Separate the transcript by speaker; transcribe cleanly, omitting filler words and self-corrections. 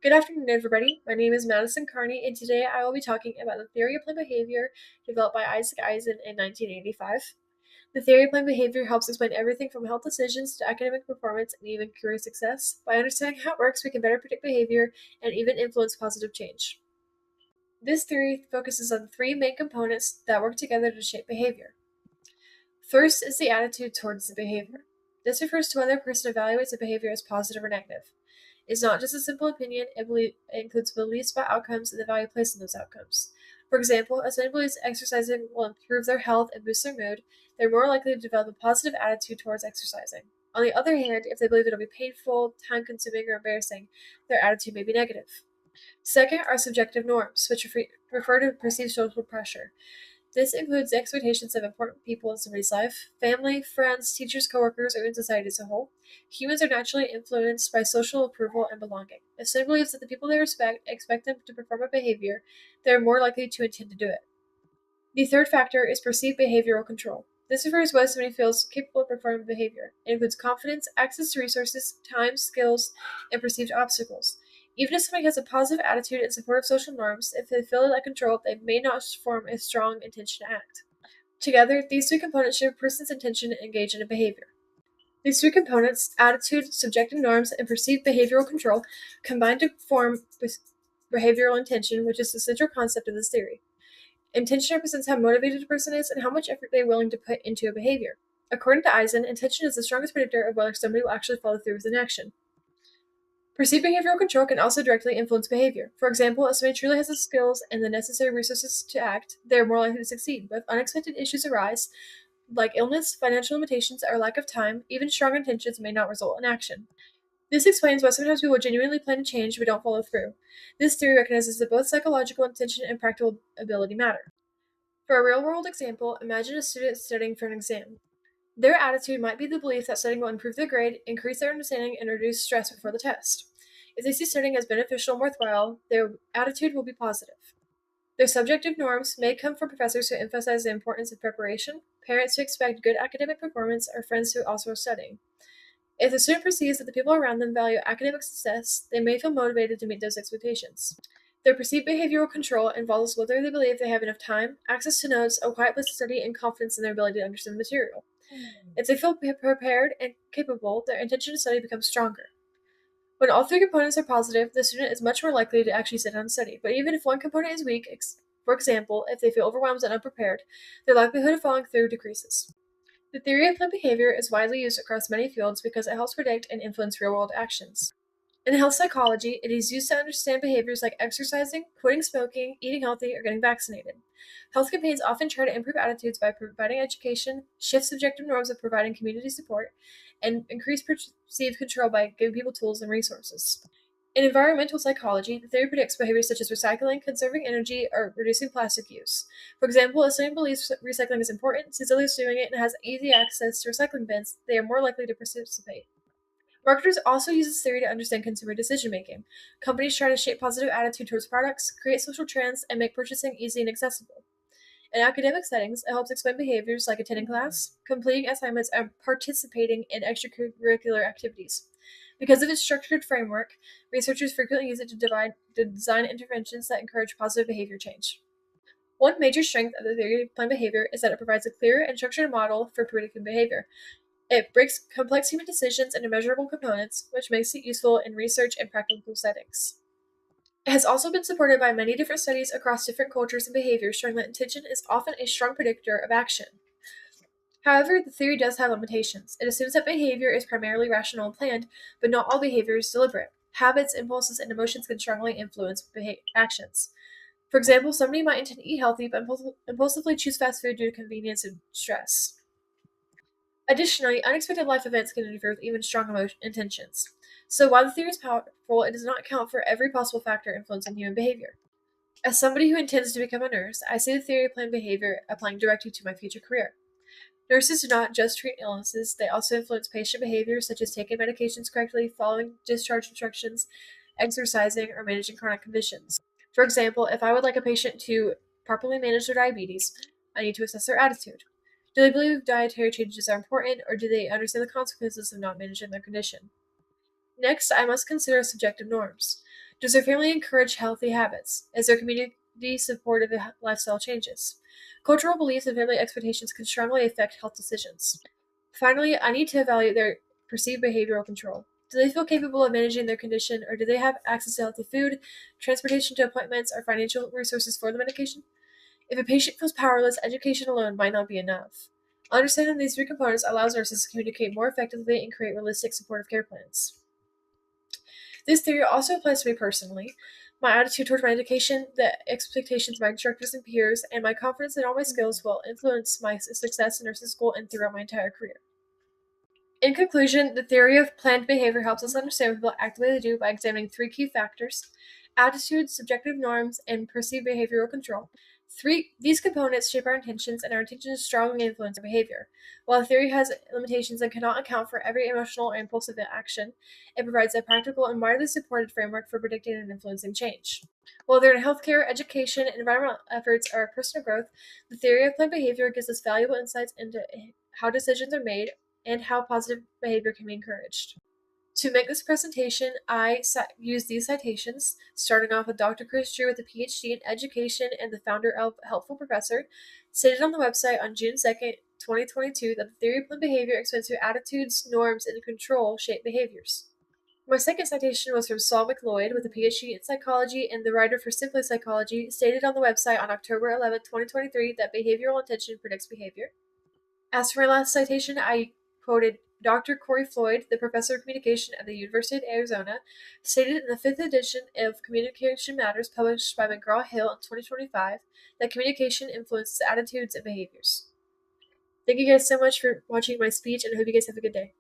Speaker 1: Good afternoon, everybody. My name is Madison Carney, and today I will be talking about the theory of planned behavior developed by Isaac Eisen in 1985. The theory of planned behavior helps explain everything from health decisions to academic performance and even career success. By understanding how it works, we can better predict behavior and even influence positive change. This theory focuses on three main components that work together to shape behavior. First is the attitude towards the behavior. This refers to whether a person evaluates a behavior as positive or negative. It's not just a simple opinion, it includes beliefs about outcomes and the value placed in those outcomes. For example, if someone believes exercising will improve their health and boost their mood, they're more likely to develop a positive attitude towards exercising. On the other hand, if they believe it'll be painful, time consuming, or embarrassing, their attitude may be negative. Second are subjective norms, which refer to perceived social pressure. This includes the expectations of important people in somebody's life, family, friends, teachers, coworkers, or in society as a whole. Humans are naturally influenced by social approval and belonging. If someone believes that the people they respect expect them to perform a behavior, they are more likely to intend to do it. The third factor is perceived behavioral control. This refers to whether somebody feels capable of performing behavior. It includes confidence, access to resources, time, skills, and perceived obstacles. Even if somebody has a positive attitude in support of social norms, if they feel like control, they may not form a strong intention to act. Together, these three components show a person's intention to engage in a behavior. These three components, attitude, subjective norms, and perceived behavioral control, combine to form behavioral intention, which is the central concept of this theory. Intention represents how motivated a person is and how much effort they are willing to put into a behavior. According to Eisen, intention is the strongest predictor of whether somebody will actually follow through with an action. Perceived behavioral control can also directly influence behavior. For example, if somebody truly has the skills and the necessary resources to act, they are more likely to succeed. But if unexpected issues arise, like illness, financial limitations, or lack of time, even strong intentions may not result in action. This explains why sometimes people genuinely plan to change but don't follow through. This theory recognizes that both psychological intention and practical ability matter. For a real-world example, imagine a student studying for an exam. Their attitude might be the belief that studying will improve their grade, increase their understanding, and reduce stress before the test. If they see studying as beneficial and worthwhile, their attitude will be positive. Their subjective norms may come from professors who emphasize the importance of preparation, parents who expect good academic performance, or friends who also are studying. If the student perceives that the people around them value academic success, they may feel motivated to meet those expectations. Their perceived behavioral control involves whether they believe they have enough time, access to notes, a quiet place to study, and confidence in their ability to understand the material. If they feel prepared and capable, their intention to study becomes stronger. When all three components are positive, the student is much more likely to actually sit down and study. But even if one component is weak, for example, if they feel overwhelmed and unprepared, their likelihood of following through decreases. The theory of planned behavior is widely used across many fields because it helps predict and influence real-world actions. In health psychology, it is used to understand behaviors like exercising, quitting smoking, eating healthy, or getting vaccinated. Health campaigns often try to improve attitudes by providing education, shift subjective norms of providing community support, and increase perceived control by giving people tools and resources. In environmental psychology, the theory predicts behaviors such as recycling, conserving energy, or reducing plastic use. For example, if someone believes recycling is important, sees others doing it, and has easy access to recycling bins, they are more likely to participate. Marketers also use this theory to understand consumer decision making. Companies try to shape positive attitude towards products, create social trends, and make purchasing easy and accessible. In academic settings, it helps explain behaviors like attending class, completing assignments, and participating in extracurricular activities. Because of its structured framework, researchers frequently use it to design interventions that encourage positive behavior change. One major strength of the theory of planned behavior is that it provides a clear and structured model for predicting behavior. It breaks complex human decisions into measurable components, which makes it useful in research and practical settings. It has also been supported by many different studies across different cultures and behaviors, showing that intention is often a strong predictor of action. However, the theory does have limitations. It assumes that behavior is primarily rational and planned, but not all behavior is deliberate. Habits, impulses, and emotions can strongly influence actions. For example, somebody might intend to eat healthy but impulsively choose fast food due to convenience and stress. Additionally, unexpected life events can interfere with even strong intentions. So while the theory is powerful, it does not account for every possible factor influencing human behavior. As somebody who intends to become a nurse, I see the theory of planned behavior applying directly to my future career. Nurses do not just treat illnesses, they also influence patient behavior such as taking medications correctly, following discharge instructions, exercising, or managing chronic conditions. For example, if I would like a patient to properly manage their diabetes, I need to assess their attitude. Do they believe dietary changes are important, or do they understand the consequences of not managing their condition? Next, I must consider subjective norms. Does their family encourage healthy habits? Is their community supportive of lifestyle changes? Cultural beliefs and family expectations can strongly affect health decisions. Finally, I need to evaluate their perceived behavioral control. Do they feel capable of managing their condition, or do they have access to healthy food, transportation to appointments, or financial resources for the medication? If a patient feels powerless, education alone might not be enough. Understanding these three components allows nurses to communicate more effectively and create realistic supportive care plans. This theory also applies to me personally. My attitude towards my education, the expectations of my instructors and peers, and my confidence in all my skills will influence my success in nursing school and throughout my entire career. In conclusion, the theory of planned behavior helps us understand what people actively do by examining three key factors: attitudes, subjective norms, and perceived behavioral control. These components shape our intentions, and our intentions strongly influence our behavior. While the theory has limitations and cannot account for every emotional or impulsive action, it provides a practical and widely supported framework for predicting and influencing change. Whether in healthcare, education, and environmental efforts, or personal growth, the theory of planned behavior gives us valuable insights into how decisions are made and how positive behavior can be encouraged. To make this presentation, I used these citations, starting off with Dr. Chris Drew with a PhD in education and the founder of Helpful Professor, stated on the website on June 2nd, 2022, that the theory of planned behavior explains how attitudes, norms, and control shape behaviors. My second citation was from Saul McLeod with a PhD in psychology and the writer for Simply Psychology, stated on the website on October 11th, 2023, that behavioral intention predicts behavior. As for my last citation, I quoted Dr. Corey Floyd, the professor of communication at the University of Arizona, stated in the 5th edition of Communication Matters published by McGraw-Hill in 2025 that communication influences attitudes and behaviors. Thank you guys so much for watching my speech, and I hope you guys have a good day.